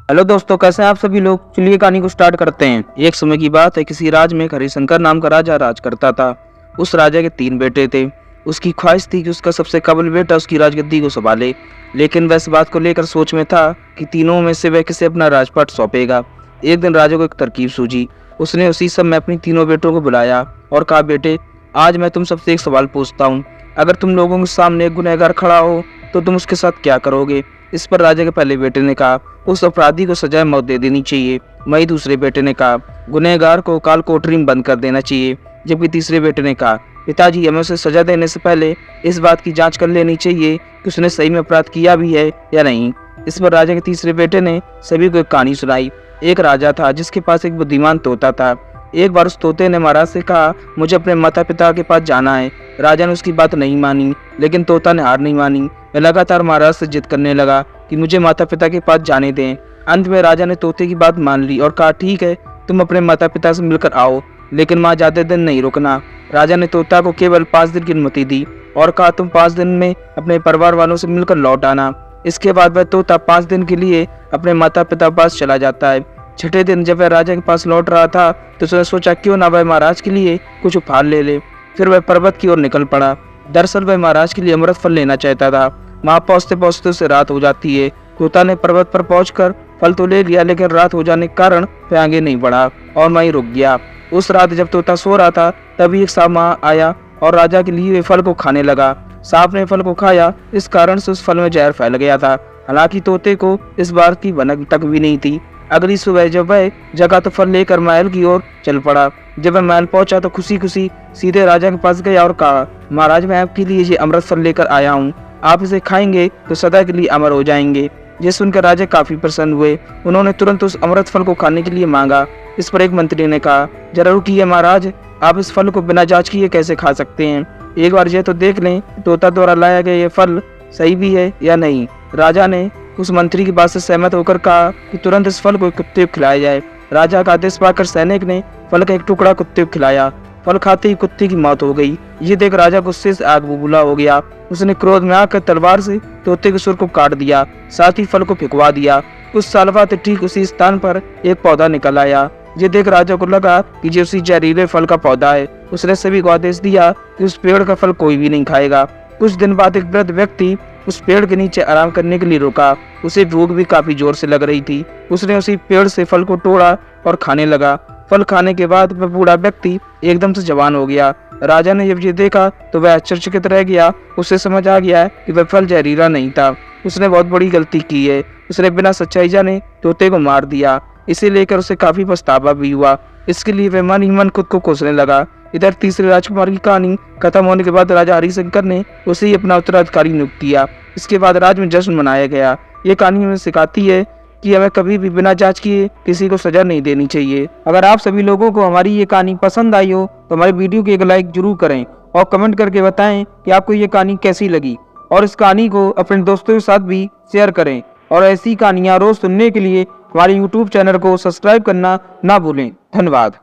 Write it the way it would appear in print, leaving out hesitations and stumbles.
Hello दोस्तों, कैसे हैं आप सभी लोग। चलिए कहानी को स्टार्ट करते हैं। एक समय की बात है, किसी राज्य में हरिशंकर नाम का राजा राज करता था। उस राजा के 3 बेटे थे। उसकी ख्वाहिश थी कि उसका सबसे काबिल बेटा उसकी राजगद्दी को संभाले, लेकिन वह इस बात को लेकर सोच में था कि तीनों में से वह किसे अपना राजपाट सौंपेगा। एक दिन राजा को एक तरकीब सूझी। उसने उसी समय अपनी तीनों बेटों को बुलाया और कहा, बेटे, आज मैं तुम सबसे एक सवाल पूछता हूँ। अगर तुम लोगों के सामने एक गुनहगार खड़ा हो तो तुम उसके साथ क्या करोगे। इस पर राजा के पहले बेटे ने कहा, उस अपराधी को सजाए मौत दे देनी चाहिए। वहीं दूसरे बेटे ने कहा, गुनहगार को काल कोठरी में बंद कर देना चाहिए। जबकि तीसरे बेटे ने कहा, पिताजी, हमें उसे सजा देने से पहले इस बात की जांच कर लेनी चाहिए कि उसने सही में अपराध किया भी है या नहीं। इस पर राजा के तीसरे बेटे ने सभी को एक कहानी सुनाई। एक राजा था जिसके पास एक बुद्धिमान तोता था। एक बार उस तोते ने महाराज से कहा, मुझे अपने माता पिता के पास जाना है। राजा ने उसकी बात नहीं मानी, लेकिन तोता ने हार नहीं मानी। वह लगातार महाराज से जिद करने लगा कि मुझे माता पिता के पास जाने दें। अंत में राजा ने तोते की बात मान ली और कहा, ठीक है, तुम अपने माता पिता से मिलकर आओ, लेकिन वहाँ ज्यादा दिन नहीं रुकना। राजा ने तोता को केवल 5 दिन की अनुमति दी और कहा, तुम 5 दिन में अपने परिवार वालों से मिलकर लौट आना। इसके बाद वह तोता 5 दिन के लिए अपने माता पिता के पास चला जाता है। छठे दिन जब वह राजा के पास लौट रहा था तो उसने सोचा, क्यों ना वह महाराज के लिए कुछ उपहार ले ले। फिर वह पर्वत की ओर निकल पड़ा। दरअसल वह महाराज के लिए अमृत फल लेना चाहता था। वहां पहुंचते पहुंचते उसे रात हो जाती है। तोता ने पर्वत पर पहुंचकर फल तो ले लिया, लेकिन रात हो जाने के कारण वह आगे नहीं बढ़ा और वहीं रुक गया। उस रात जब तोता सो रहा था तभी एक सांप आया और राजा के लिए फल को खाने लगा। सांप ने फल को खाया, इस कारण से उस फल में जहर फैल गया था। हालांकि तोते को इस बात की भनक तक भी नहीं थी। अगली सुबह जब वह जगा तो फल लेकर महल की ओर चल पड़ा। जब वह महल पहुंचा तो खुशी खुशी सीधे राजा के पास गया और कहा, महाराज, मैं आपके लिए ये अमृत फल लेकर आया हूँ। आप इसे खाएंगे तो सदा के लिए अमर हो जाएंगे। ये सुनकर राजा काफी प्रसन्न हुए। उन्होंने तुरंत उस अमृत फल को खाने के लिए मांगा। इस पर एक मंत्री ने कहा, जरा रुकिए महाराज, आप इस फल को बिना जांच किए कैसे खा सकते हैं। एक बार यह तो देख लें तोता द्वारा लाया गया ये फल सही भी है या नहीं। राजा ने उस मंत्री की बात से सहमत होकर कहा कि तुरंत इस फल को कुत्ते को खिलाया जाए। राजा का आदेश पाकर सैनिक ने फल का एक टुकड़ा कुत्ते को खिलाया। फल खाते ही कुत्ते की मौत हो गई। ये देख राजा गुस्से से आग बबूला हो गया। उसने क्रोध में आकर तलवार से तोते के सुर को काट दिया, साथ ही फल को फेंकवा दिया। कुछ साल बाद ठीक उसी स्थान पर एक पौधा निकल आया। ये देख राजा को लगा कि ये उसी जहरीले फल का पौधा है। उसने सभी को आदेश दिया कि उस पेड़ का फल कोई भी नहीं खाएगा। कुछ दिन बाद एक वृद्ध व्यक्ति उस पेड़ के नीचे आराम करने के लिए रुका। उसे भूख भी काफी जोर से लग रही थी। उसने उसी पेड़ से फल को तोड़ा और खाने लगा। फल खाने के बाद वह बूढ़ा व्यक्ति एकदम से जवान हो गया। राजा ने जब ये देखा तो वह आश्चर्यचकित रह गया। उसे समझ आ गया कि वह फल जहरीला नहीं था। उसने बहुत बड़ी गलती की है। उसने बिना सच्चाई जाने तोते को मार दिया। इसे लेकर उसे काफी पछतावा भी हुआ। इसके लिए वह मन ही मन खुद को कोसने लगा। इधर तीसरे राजकुमार की कहानी खत्म होने के बाद राजा हरिशंकर ने उसे ही अपना उत्तराधिकारी नियुक्त किया। इसके बाद राज्य में जश्न मनाया गया। ये कहानी हमें सिखाती है कि हमें कभी भी बिना जांच किए किसी को सजा नहीं देनी चाहिए। अगर आप सभी लोगों को हमारी ये कहानी पसंद आई हो तो हमारे वीडियो को एक लाइक जरूर करें और कमेंट करके बताएं कि आपको ये कहानी कैसी लगी, और इस कहानी को अपने दोस्तों के साथ भी शेयर करें। और ऐसी कहानियाँ रोज सुनने के लिए हमारे YouTube चैनल को सब्सक्राइब करना ना भूलें। धन्यवाद।